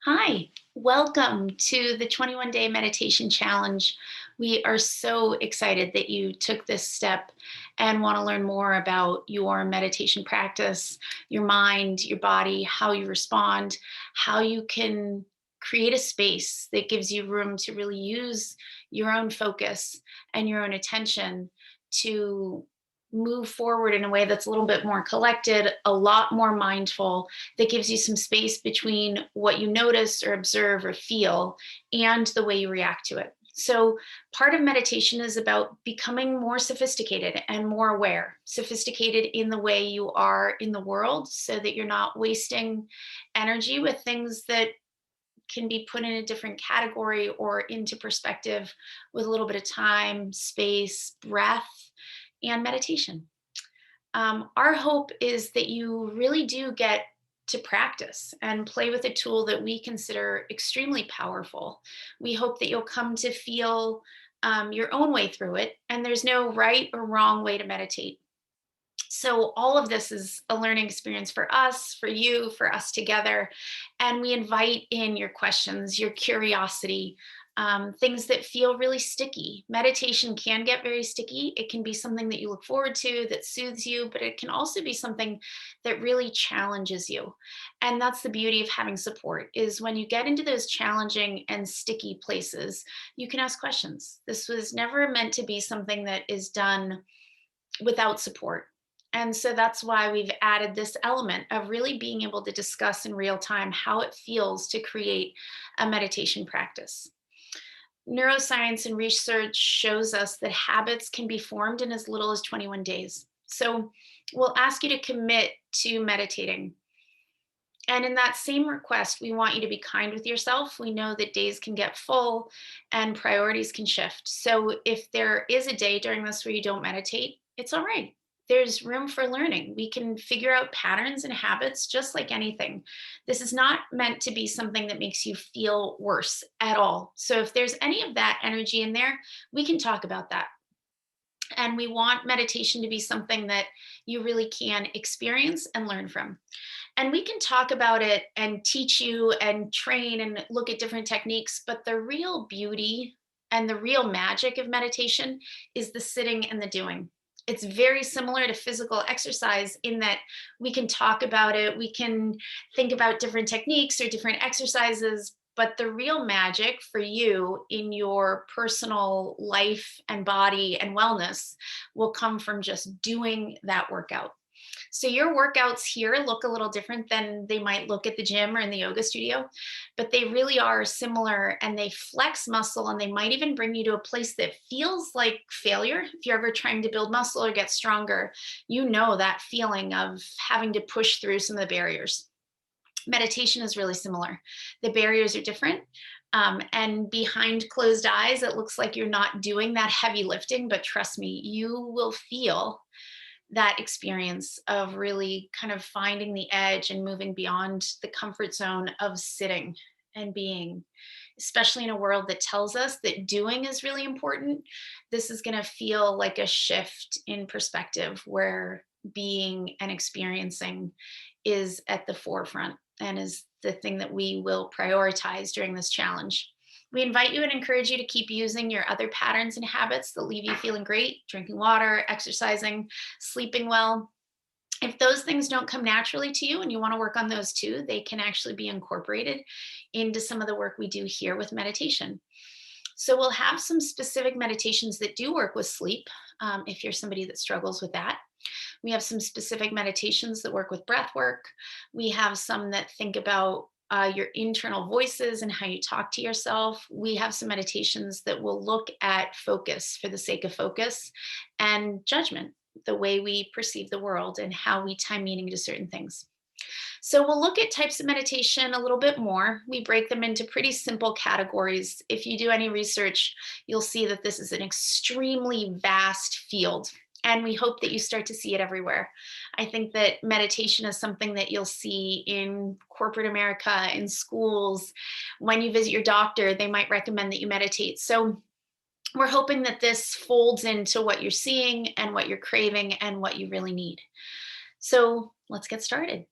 Hi, welcome to the 21 Day Meditation Challenge. We are so excited that you took this step and want to learn more about your meditation practice, your mind, your body, how you respond, how you can create a space that gives you room to really use your own focus and your own attention to move forward in a way that's a little bit more collected, a lot more mindful, that gives you some space between what you notice or observe or feel and the way you react to it. So, part of meditation is about becoming more sophisticated and more aware, sophisticated in the way you are in the world so that you're not wasting energy with things that can be put in a different category or into perspective with a little bit of time, space, breath, and meditation. Our hope is that you really do get to practice and play with a tool that we consider extremely powerful. We hope that you'll come to feel your own way through it, and there's no right or wrong way to meditate. So, all of this is a learning experience for us, for you, for us together. And we invite in your questions, your curiosity, things that feel really sticky. Meditation can get very sticky. It can be something that you look forward to, that soothes you, but it can also be something that really challenges you. And that's the beauty of having support is when you get into those challenging and sticky places, you can ask questions. This was never meant to be something that is done without support. And so that's why we've added this element of really being able to discuss in real time how it feels to create a meditation practice. Neuroscience and research shows us that habits can be formed in as little as 21 days. So we'll ask you to commit to meditating. And in that same request, we want you to be kind with yourself. We know that days can get full and priorities can shift. So if there is a day during this where you don't meditate, it's all right. There's room for learning. We can figure out patterns and habits just like anything. This is not meant to be something that makes you feel worse at all. So if there's any of that energy in there, we can talk about that. And we want meditation to be something that you really can experience and learn from. And we can talk about it and teach you and train and look at different techniques, but the real beauty and the real magic of meditation is the sitting and the doing. It's very similar to physical exercise in that we can talk about it, we can think about different techniques or different exercises, but the real magic for you in your personal life and body and wellness will come from just doing that workout. So your workouts here look a little different than they might look at the gym or in the yoga studio, but they really are similar and they flex muscle and they might even bring you to a place that feels like failure. If you're ever trying to build muscle or get stronger, you know that feeling of having to push through some of the barriers. Meditation is really similar. The barriers are different. And behind closed eyes, it looks like you're not doing that heavy lifting, but trust me, you will feel that experience of really kind of finding the edge and moving beyond the comfort zone of sitting and being, especially in a world that tells us that doing is really important. This is going to feel like a shift in perspective where being and experiencing is at the forefront and is the thing that we will prioritize during this challenge. We invite you and encourage you to keep using your other patterns and habits that leave you feeling great, drinking water, exercising, sleeping well. If those things don't come naturally to you and you want to work on those too, they can actually be incorporated into some of the work we do here with meditation. So we'll have some specific meditations that do work with sleep if you're somebody that struggles with that. We have some specific meditations that work with breath work. We have some that think about your internal voices and how you talk to yourself. We have some meditations that will look at focus for the sake of focus and judgment, the way we perceive the world and how we tie meaning to certain things. So we'll look at types of meditation a little bit more. We break them into pretty simple categories. If you do any research, you'll see that this is an extremely vast field. And we hope that you start to see it everywhere. I think that meditation is something that you'll see in corporate America, in schools. When you visit your doctor, they might recommend that you meditate. So we're hoping that this folds into what you're seeing and what you're craving and what you really need. So let's get started.